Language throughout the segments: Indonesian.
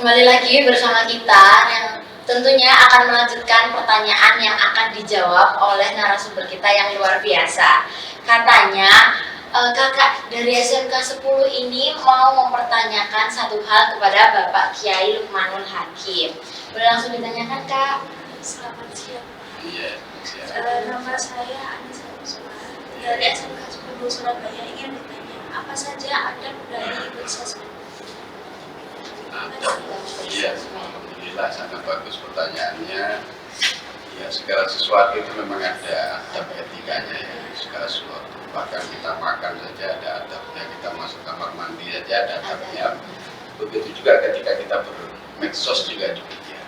Kembali lagi bersama kita yang tentunya akan melanjutkan pertanyaan yang akan dijawab oleh narasumber kita yang luar biasa. Katanya, kakak dari SMK 10 ini mau mempertanyakan satu hal kepada Bapak Kiai Lukmanul Hakim. Boleh langsung ditanyakan, Kak? Selamat siang. Iya. Nama saya Anissa Usma dari SMK 10 Surabaya. Ingin bertanya, apa saja adab dari bersosmed? Iya, alhamdulillah sangat bagus pertanyaannya. Ya, segala sesuatu itu memang ada adab etikanya ya. Segala sesuatu, bahkan kita makan saja ada adabnya, kita masuk kamar mandi saja ada adabnya. Begitu juga ketika kita bermedsos juga demikian.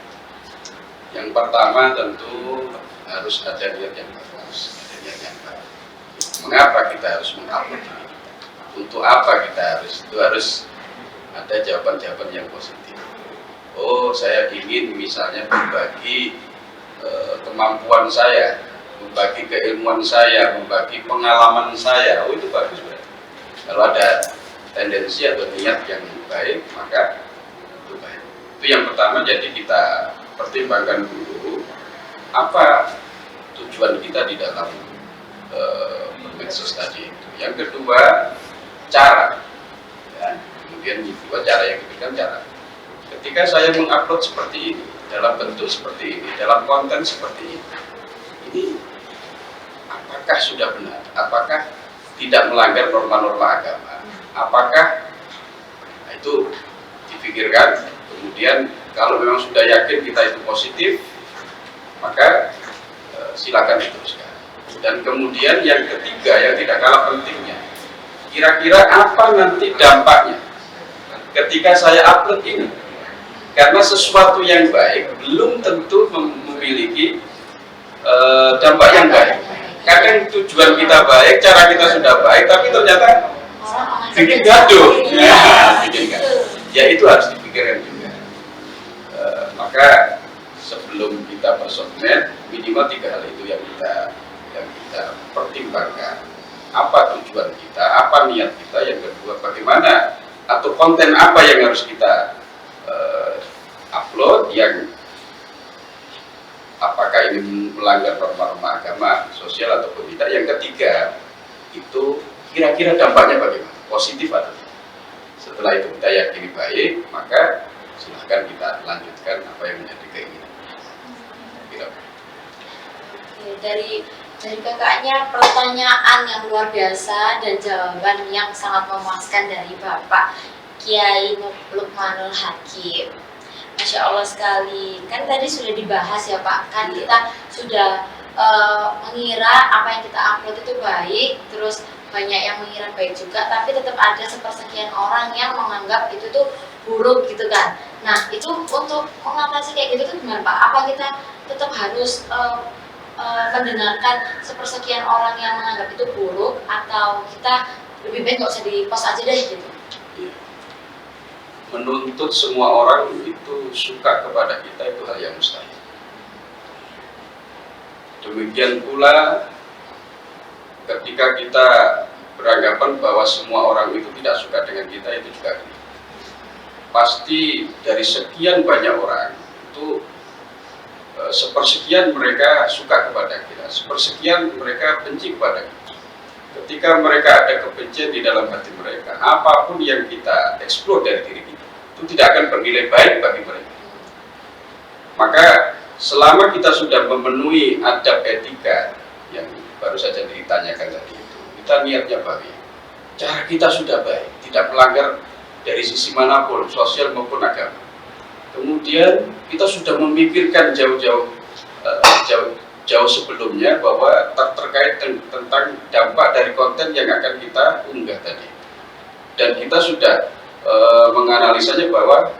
Yang pertama tentu harus ada niat yang bagus, ada niat yang baik. Mengapa kita harus mengupload ini? Untuk apa kita harus ada jawaban-jawaban yang positif. Oh, saya ingin misalnya berbagi kemampuan saya, membagi keilmuan saya, membagi pengalaman saya. Oh, itu bagus berarti. Kalau ada tendensi atau niat yang baik, maka itu baik. Itu yang pertama, jadi kita pertimbangkan dulu apa tujuan kita di dalam bermedsos tadi itu. Yang kedua, cara. Ya. Kemudian kedua, cara yang ketiga, cara. Ketika saya mengupload seperti ini, dalam bentuk seperti ini, dalam konten seperti ini apakah sudah benar? Apakah tidak melanggar norma-norma agama? Apakah itu dipikirkan? Kemudian kalau memang sudah yakin kita itu positif, maka silakan diteruskan. Dan kemudian yang ketiga, yang tidak kalah pentingnya, kira-kira apa nanti dampaknya ketika saya upload ini? Karena sesuatu yang baik belum tentu memiliki dampak yang baik. Kadang tujuan kita baik, cara kita sudah baik, tapi ternyata bikin gaduh. Ya itu harus dipikirkan juga. Maka sebelum kita bersosmed, minimal 3 hal itu yang kita pertimbangkan. Apa tujuan kita, apa niat kita, yang kedua bagaimana atau konten apa yang harus kita upload, yang apakah ini melanggar norma-norma agama, sosial ataupun tidak. Yang ketiga itu kira-kira dampaknya bagaimana, positif atau tidak. Setelah itu kita yakini baik, maka silahkan kita lanjutkan apa yang menjadi keinginan. Dari kakaknya pertanyaan yang luar biasa dan jawaban yang sangat memuaskan dari Bapak Kiai Lukmanul Hakim. Masya Allah sekali. Kan tadi sudah dibahas ya Pak, kan kita sudah mengira apa yang kita upload itu baik, terus banyak yang mengira baik juga, tapi tetap ada sepersekian orang yang menganggap itu tuh buruk gitu kan. Nah, itu untuk mengatasi kayak gitu tuh gimana Pak? Apa kita tetap harus mendengarkan sepersekian orang yang menganggap itu buruk, atau kita lebih baik nggak usah di-post aja deh gitu? Menuntut semua orang itu suka kepada kita itu hal yang mustahil. Demikian pula ketika kita beranggapan bahwa semua orang itu tidak suka dengan kita, itu juga pasti dari sekian banyak orang itu sepersekian mereka suka kepada kita, sepersekian mereka benci kepada kita. Ketika mereka ada kebencian di dalam hati mereka, apapun yang kita eksplor dari diri kita itu tidak akan bernilai baik bagi mereka. Maka selama kita sudah memenuhi adab etika yang baru saja ditanyakan tadi itu, kita niatnya baik, cara kita sudah baik, tidak melanggar dari sisi manapun, sosial maupun agama. Kemudian kita sudah memikirkan jauh sebelumnya bahwa terkait tentang dampak dari konten yang akan kita unggah tadi, dan kita sudah menganalisanya bahwa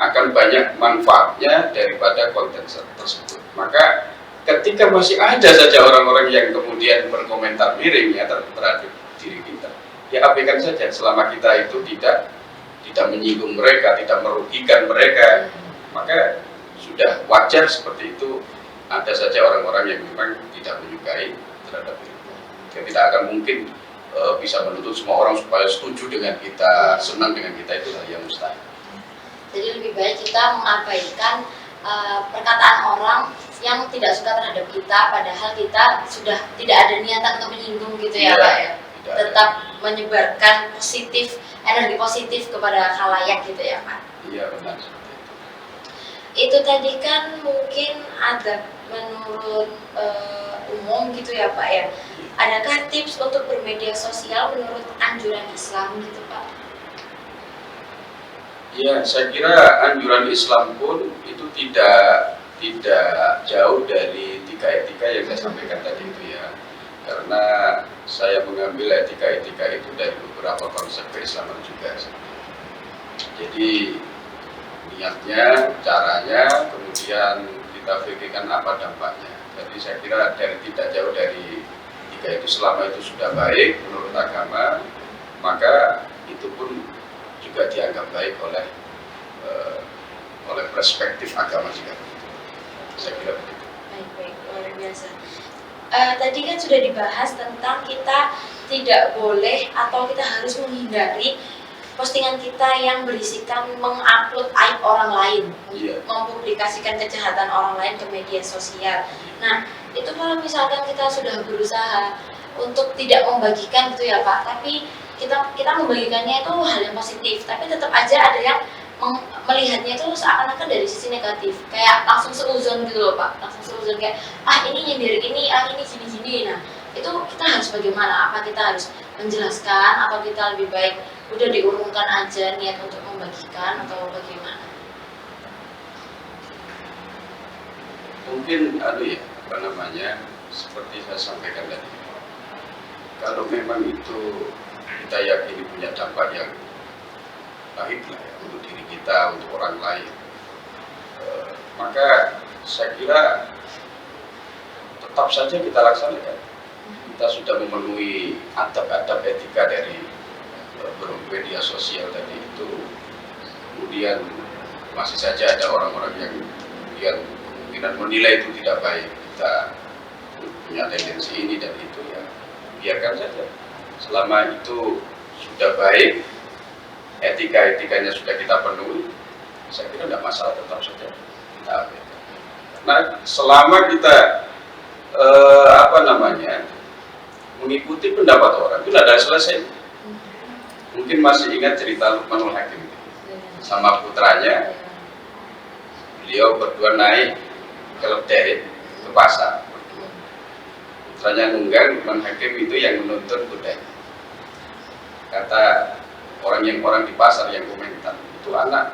akan banyak manfaatnya daripada konten tersebut. Maka ketika masih ada saja orang-orang yang kemudian berkomentar miring ya terhadap diri kita, ya abaikan saja selama kita itu tidak menyinggung mereka, tidak merugikan mereka. Maka sudah wajar seperti itu. Ada saja orang-orang yang memang tidak menyukai terhadap diri kita. Kita tidak akan mungkin bisa menuntut semua orang supaya setuju dengan kita, senang dengan kita, itu hal yang mustahil. Jadi lebih baik kita mengabaikan perkataan orang yang tidak suka terhadap kita, padahal kita sudah tidak ada niatan untuk menyinggung gitu ya Pak ya. Tetap menyebarkan energi positif kepada khalayak gitu ya Pak. Iya benar. Itu tadi kan mungkin ada menurut umum gitu ya Pak ya. Adakah tips untuk bermedia sosial menurut anjuran Islam gitu Pak? Ya, saya kira anjuran Islam pun itu tidak jauh dari etika yang saya sampaikan tadi itu ya. Karena saya mengambil etika itu dari beberapa konsep keislaman juga. Jadi niatnya, caranya, kemudian kita pikirkan apa dampaknya. Jadi saya kira tidak jauh dari etika itu, selama itu sudah baik menurut agama, maka itu pun juga dianggap baik oleh perspektif agama juga begitu. Saya kira begitu. Baik, luar biasa. Tadi kan sudah dibahas tentang kita tidak boleh atau kita harus menghindari postingan kita yang berisikan mengupload aib orang lain, mempublikasikan kejahatan orang lain ke media sosial. Nah, itu kalau misalkan kita sudah berusaha untuk tidak membagikan gitu ya Pak, tapi kita membagikannya itu hal yang positif, tapi tetap aja ada yang melihatnya itu seakan-akan dari sisi negatif, kayak langsung seuzon gitu loh Pak, langsung seuzon kayak ini nyindir ini, ini gini-gini. Nah, itu kita harus bagaimana? Apa kita harus menjelaskan atau kita lebih baik udah diurungkan aja niat untuk membagikan atau bagaimana? Mungkin seperti saya sampaikan tadi, kalau memang itu kita yakini punya dampak yang baik lah ya, untuk diri kita, untuk orang lain, maka saya kira tetap saja kita laksanakan. Kita sudah memenuhi adab-adab etika dari bermedia sosial tadi itu, kemudian masih saja ada orang-orang yang kemungkinan menilai itu tidak baik, kita punya tendensi ini dan itu, ya biarkan saja. Selama itu sudah baik, etika-etikanya sudah kita penuhi, saya kira tidak masalah, tetap saja kita abaikan. Nah, selama kita mengikuti pendapat orang itu tidak ada selesai. Mungkin masih ingat cerita Luqmanul Hakim sama putranya, beliau berdua naik keledai ke pasar. Putranya nunggang, Luqman Hakim itu yang menuntun kudanya. Kata orang di pasar yang komentar, itu anak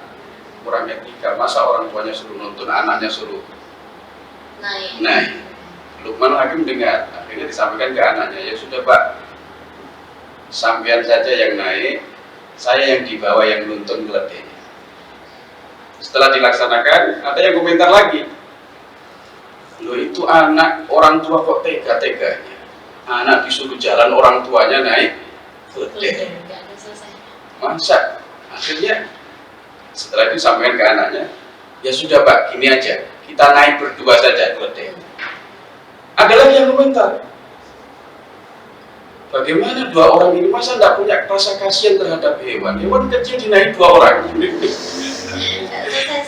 kurang etika, masa orang tuanya suruh nuntun, anaknya suruh naik. Luqman Hakim dengar, akhirnya disampaikan ke anaknya, ya sudah Pak, sampean saja yang naik, saya yang di bawah yang nuntun keledai. Setelah dilaksanakan, ada yang komentar lagi, loh itu anak orang tua kok tega-teganya, anak disuruh jalan orang tuanya naik keledai. Masa? Akhirnya setelah itu sampaikan ke anaknya, ya sudah Pak, gini aja, kita naik berdua saja keledai. Ada lagi yang komentar, bagaimana dua orang ini masa tidak punya rasa kasihan terhadap hewan? Hewan kecil dinaik dua orang.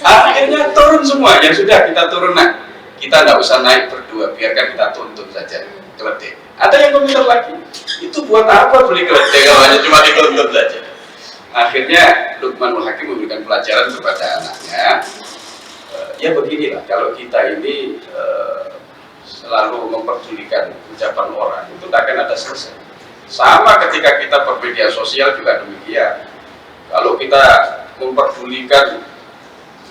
Akhirnya turun semuanya, sudah kita turun, nah kita tidak usah naik berdua, biarkan kita tuntun saja keledai. Ada yang komentar lagi, itu buat apa beli keledai kalau hanya cuma dituntun saja? Akhirnya Luqmanul Hakim memberikan pelajaran kepada anaknya, ya beginilah, kalau kita ini selalu memperdulikan ucapan orang, itu tidak akan ada selesai. Sama ketika kita bermedia sosial juga demikian. Kalau kita memperdulikan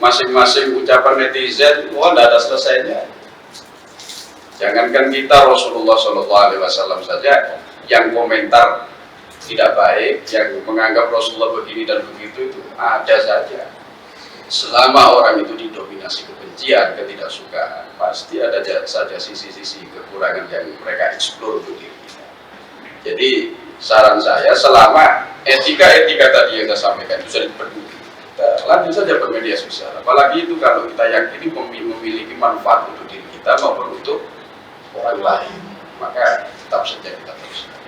masing-masing ucapan netizen, tidak ada selesainya. Jangankan kita, Rasulullah SAW saja yang komentar tidak baik, yang menganggap Rasulullah begini dan begitu, itu ada saja. Selama orang itu didominasi kebencian, ketidaksukaan, pasti ada saja sisi-sisi kekurangan yang mereka eksplor untuk diri kita. Jadi saran saya, selama etika-etika tadi yang saya sampaikan bisa dipenuhi, kita lanjut saja bermedia sosial. Apalagi itu kalau kita yakini memiliki manfaat untuk diri kita maupun untuk orang lain, maka tetap saja kita teruskan.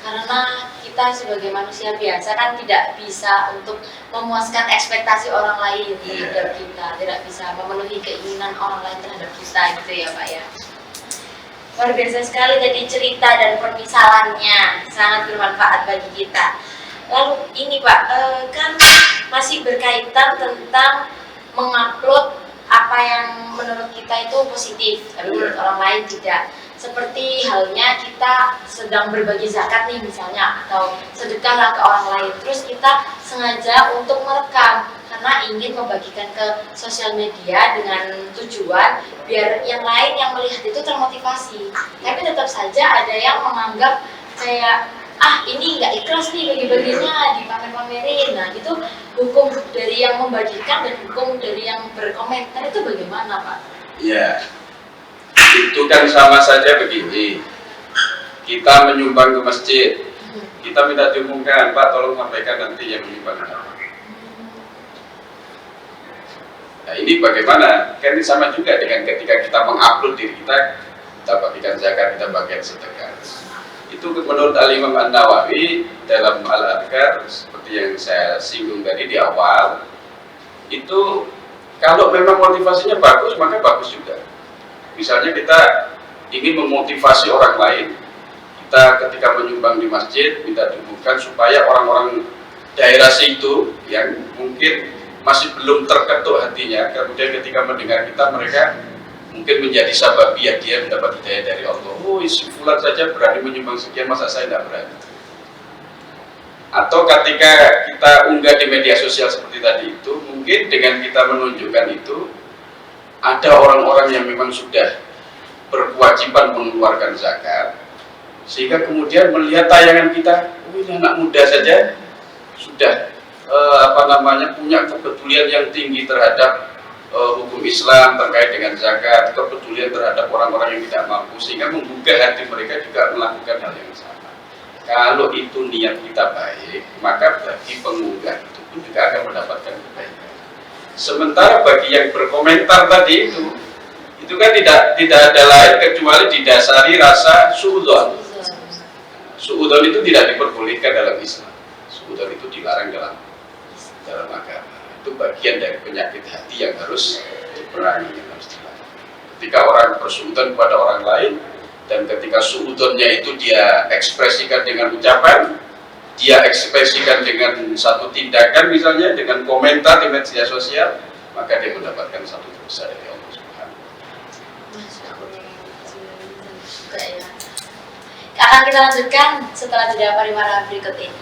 Karena kita kita sebagai manusia biasa kan tidak bisa untuk memuaskan ekspektasi orang lain terhadap kita, tidak bisa memenuhi keinginan orang lain terhadap kita gitu ya Pak ya. Luar biasa sekali tadi cerita dan permisalannya, sangat bermanfaat bagi kita. Lalu ini Pak, kan masih berkaitan tentang mengupload apa yang menurut kita itu positif, tapi menurut orang lain tidak. Seperti halnya kita sedang berbagi zakat nih misalnya, atau sedekahlah ke orang lain, terus kita sengaja untuk merekam karena ingin membagikan ke sosial media dengan tujuan biar yang lain yang melihat itu termotivasi. Tapi tetap saja ada yang menganggap kayak ini nggak ikhlas nih bagi-baginya, dipamer-pamerin. Nah itu hukum dari yang membagikan dan hukum dari yang berkomentar itu bagaimana Pak? Ya, itu kan sama saja begini. Kita menyumbang ke masjid, kita minta diumumkan, Pak tolong sampaikan nanti yang menyumbang apa. Nah ini bagaimana? Kan ini sama juga dengan ketika kita mengupload diri kita bagikan zakat, kita bagian sedekah. Itu menurut Al-Imam An-Nawawi dalam Al-Adhkar seperti yang saya singgung tadi di awal, itu kalau memang motivasinya bagus maka bagus juga. Misalnya kita ingin memotivasi orang lain, kita ketika menyumbang di masjid minta diumumkan supaya orang-orang daerah situ yang mungkin masih belum terketuk hatinya, kemudian ketika mendengar kita mereka mungkin menjadi sababiyah dia mendapat hidayah dari Allah. Oh, si fulan saja berani menyumbang sekian, masa saya tidak berani? Atau ketika kita unggah di media sosial seperti tadi itu, mungkin dengan kita menunjukkan itu, ada orang-orang yang memang sudah berkewajiban mengeluarkan zakat, sehingga kemudian melihat tayangan kita, oh ini anak muda saja sudah punya kepedulian yang tinggi terhadap hukum Islam terkait dengan zakat, kepedulian terhadap orang-orang yang tidak mampu, sehingga menggugah hati mereka juga melakukan hal yang sama. Kalau itu niat kita baik, maka bagi pengunggah itu pun juga akan mendapatkan kebaikan. Sementara bagi yang berkomentar tadi itu kan tidak ada lain kecuali didasari rasa suudzon. Suudzon itu tidak diperbolehkan dalam Islam. Suudzon itu dilarang dalam agama. Itu bagian dari penyakit hati yang harus diperangi, yang harus dilarang. Ketika orang bersuudzon kepada orang lain, dan ketika suudzonnya itu dia ekspresikan dengan ucapan, dia ekspresikan dengan satu tindakan, misalnya dengan komentar di media sosial, maka dia mendapatkan satu dosa dari Allah Subhanahu wa Ta'ala. Akan kita lanjutkan setelah jeda pariwara berikut ini.